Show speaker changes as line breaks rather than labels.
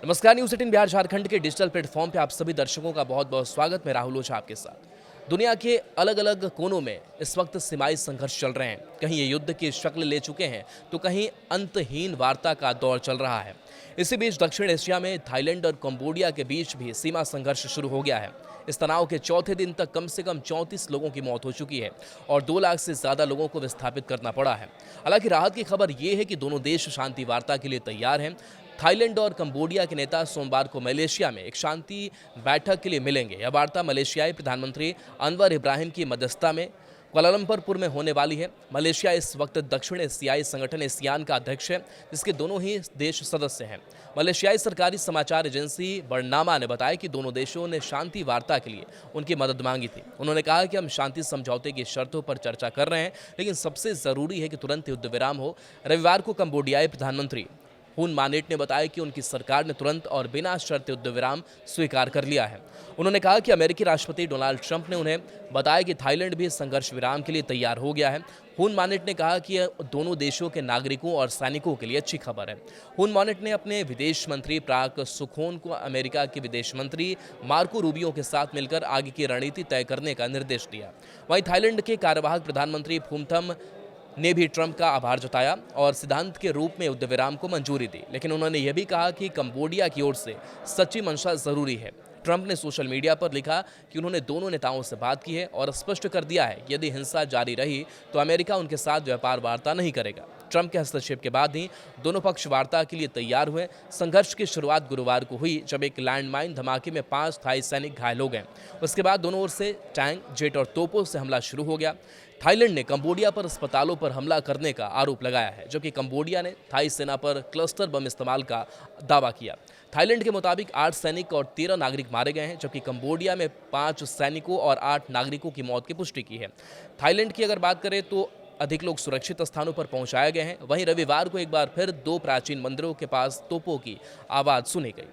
नमस्कार, न्यूज़ 18 बिहार झारखंड के digital platform पे आप सभी दर्शकों का बहुत बहुत स्वागत। मैं राहुल ओझा आपके साथ। दुनिया के अलग अलग कोनों में इस वक्त सीमाई संघर्ष चल रहे हैं। कहीं ये युद्ध की शक्ल ले चुके हैं तो कहीं अंतहीन वार्ता का दौर चल रहा है। इसी बीच दक्षिण एशिया में थाईलैंड और कंबोडिया के बीच भी सीमा संघर्ष शुरू हो गया है। इस तनाव के चौथे दिन तक कम से कम 34 लोगों की मौत हो चुकी है और 2 लाख से ज़्यादा लोगों को विस्थापित करना पड़ा है। हालांकि राहत की खबर ये है कि दोनों देश शांति वार्ता के लिए तैयार हैं। थाईलैंड और कंबोडिया के नेता सोमवार को मलेशिया में एक शांति बैठक के लिए मिलेंगे। यह वार्ता मलेशियाई प्रधानमंत्री अनवर इब्राहिम की मध्यस्थता में कुआलालंपुर में होने वाली है। मलेशिया इस वक्त दक्षिण एशियाई संगठन एसियान का अध्यक्ष है, जिसके दोनों ही देश सदस्य हैं। मलेशियाई सरकारी समाचार एजेंसी बरनामा ने बताया कि दोनों देशों ने शांति वार्ता के लिए उनकी मदद मांगी थी। उन्होंने कहा कि हम शांति समझौते की शर्तों पर चर्चा कर रहे हैं, लेकिन सबसे जरूरी है कि तुरंत युद्ध विराम हो। रविवार को कंबोडियाई प्रधानमंत्री हुन मानेट ने बताया कि उनकी सरकार ने तुरंत और बिना शर्त युद्ध विराम स्वीकार कर लिया है। उन्होंने कहा कि अमेरिकी राष्ट्रपति डोनाल्ड ट्रंप ने उन्हें बताया कि थाईलैंड भी संघर्ष विराम के लिए तैयार हो गया है। हुन मानेट ने कहा कि यह दोनों देशों के नागरिकों और सैनिकों के लिए अच्छी खबर है। हुन मानेट ने अपने विदेश मंत्री प्राक सुखोन को अमेरिका के विदेश मंत्री मार्को रूबियो के साथ मिलकर आगे की रणनीति तय करने का निर्देश दिया। वहीं थाईलैंड के कार्यवाहक प्रधानमंत्री फुमथम ने भी ट्रंप का आभार जताया और सिद्धांत के रूप में युद्ध विराम को मंजूरी दी, लेकिन उन्होंने यह भी कहा कि कंबोडिया की ओर से सच्ची मंशा जरूरी है। ट्रंप ने सोशल मीडिया पर लिखा कि उन्होंने दोनों नेताओं से बात की है और स्पष्ट कर दिया है कि यदि हिंसा जारी रही तो अमेरिका उनके साथ व्यापार वार्ता नहीं करेगा। ट्रंप के हस्तक्षेप के बाद ही दोनों पक्ष वार्ता के लिए तैयार हुए। संघर्ष की शुरुआत गुरुवार को हुई, जब एक लैंडमाइन धमाके में 5 थाई सैनिक घायल हो गए। उसके बाद दोनों ओर से टैंक, जेट और तोपों से हमला शुरू हो गया। थाईलैंड ने कंबोडिया पर अस्पतालों पर हमला करने का आरोप लगाया है, जबकि कंबोडिया ने थाई सेना पर क्लस्टर बम इस्तेमाल का दावा किया। थाईलैंड के मुताबिक 8 सैनिक और 13 नागरिक मारे गए हैं, जबकि कंबोडिया में 5 सैनिकों और 8 नागरिकों की मौत की पुष्टि की है। थाईलैंड की अगर बात करें तो अधिक लोग सुरक्षित स्थानों पर पहुंचाए गए हैं। वहीं रविवार को एक बार फिर 2 प्राचीन मंदिरों के पास तोपों की आवाज़ सुनी गई।